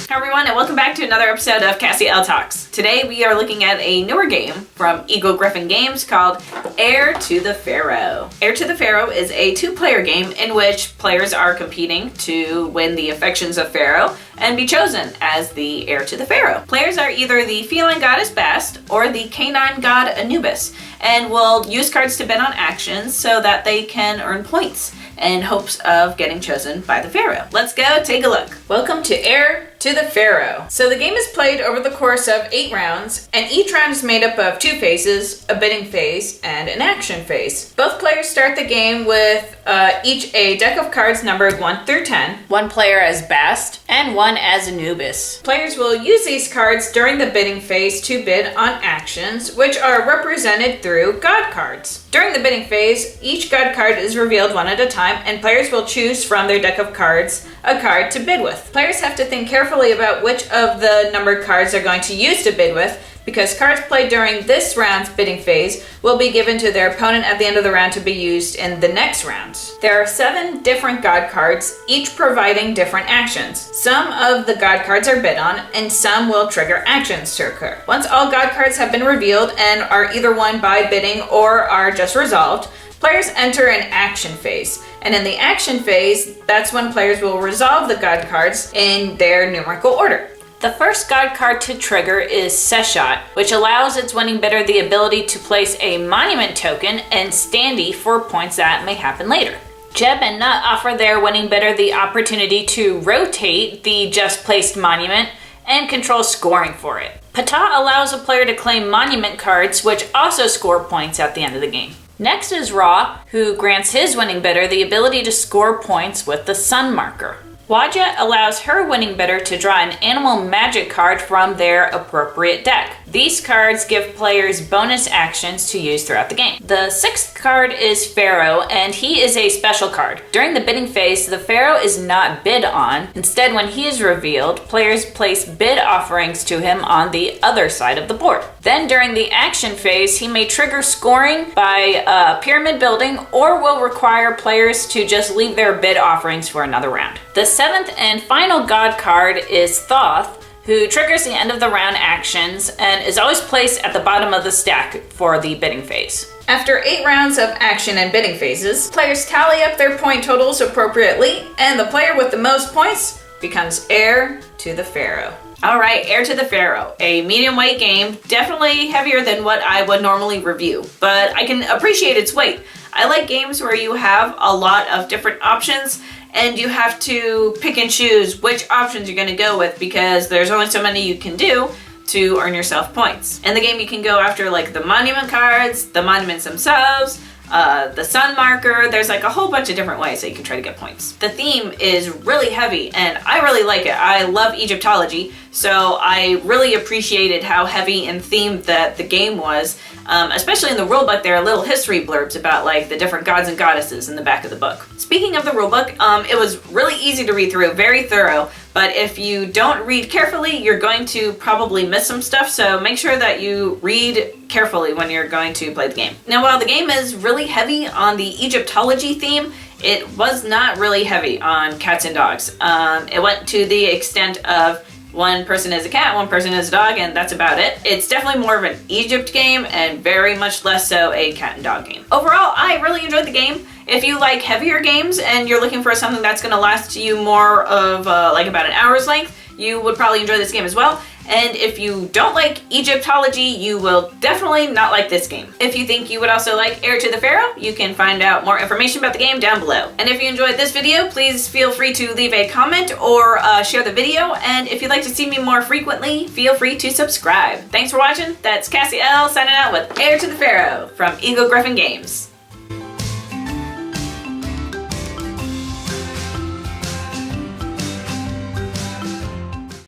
Hi everyone, and welcome back to another episode of Cassie Elle Talks. Today we are looking at a newer game from Eagle Gryphon Games called Heir to the Pharaoh. Heir to the Pharaoh is a two-player game in which players are competing to win the affections of Pharaoh and be chosen as the heir to the Pharaoh. Players are either the feline goddess Bast or the canine god Anubis, and will use cards to bid on actions so that they can earn points in hopes of getting chosen by the Pharaoh. Let's go take a look. Welcome to Heir to the Pharaoh. So the game is played over the course of 8 rounds, and each round is made up of 2 phases, a bidding phase and an action phase. Both players start the game with each a deck of cards numbered 1 through 10, one player as Bast and one as Anubis. Players will use these cards during the bidding phase to bid on actions, which are represented through god cards. During the bidding phase, each god card is revealed one at a time, and players will choose from their deck of cards a card to bid with. Players have to think carefully about which of the numbered cards they're going to use to bid with, because cards played during this round's bidding phase will be given to their opponent at the end of the round to be used in the next round. There are 7 different god cards, each providing different actions. Some of the god cards are bid on, and some will trigger actions to occur. Once all god cards have been revealed and are either won by bidding or are just resolved, players enter an action phase. And in the action phase, that's when players will resolve the god cards in their numerical order. The first god card to trigger is Seshot, which allows its winning bidder the ability to place a monument token and standee for points that may happen later. Jeb and Nut offer their winning bidder the opportunity to rotate the just placed monument and control scoring for it. Ptah allows a player to claim monument cards, which also score points at the end of the game. Next is Ra, who grants his winning bidder the ability to score points with the sun marker. Wadjet allows her winning bidder to draw an animal magic card from their appropriate deck. These cards give players bonus actions to use throughout the game. The 6th card is Pharaoh, and he is a special card. During the bidding phase, the Pharaoh is not bid on. Instead, when he is revealed, players place bid offerings to him on the other side of the board. Then during the action phase, he may trigger scoring by pyramid building, or will require players to just leave their bid offerings for another round. The 7th and final god card is Thoth, who triggers the end of the round actions and is always placed at the bottom of the stack for the bidding phase. After 8 rounds of action and bidding phases, players tally up their point totals appropriately, and the player with the most points becomes heir to the Pharaoh. Alright, Heir to the Pharaoh, a medium weight game, definitely heavier than what I would normally review, but I can appreciate its weight. I like games where you have a lot of different options and you have to pick and choose which options you're going to go with, because there's only so many you can do to earn yourself points. In the game you can go after like the monument cards, the monuments themselves, the sun marker. There's like a whole bunch of different ways that you can try to get points. The theme is really heavy and I really like it. I love Egyptology, so I really appreciated how heavy and themed that the game was. Especially in the rulebook, there are little history blurbs about like the different gods and goddesses in the back of the book. Speaking of the rulebook, it was really easy to read through, very thorough, but if you don't read carefully, you're going to probably miss some stuff, so make sure that you read carefully when you're going to play the game. Now, while the game is really heavy on the Egyptology theme, it was not really heavy on cats and dogs. It went to the extent of one person is a cat, one person is a dog, and that's about it. It's definitely more of an Egypt game and very much less so a cat and dog game. Overall, I really enjoyed the game. If you like heavier games and you're looking for something that's going to last you more of like about an hour's length, you would probably enjoy this game as well. And if you don't like Egyptology, you will definitely not like this game. If you think you would also like Heir to the Pharaoh, you can find out more information about the game down below. And if you enjoyed this video, please feel free to leave a comment or share the video. And if you'd like to see me more frequently, feel free to subscribe. Thanks for watching. That's Cassie Elle signing out with Heir to the Pharaoh from Eagle Gryphon Games.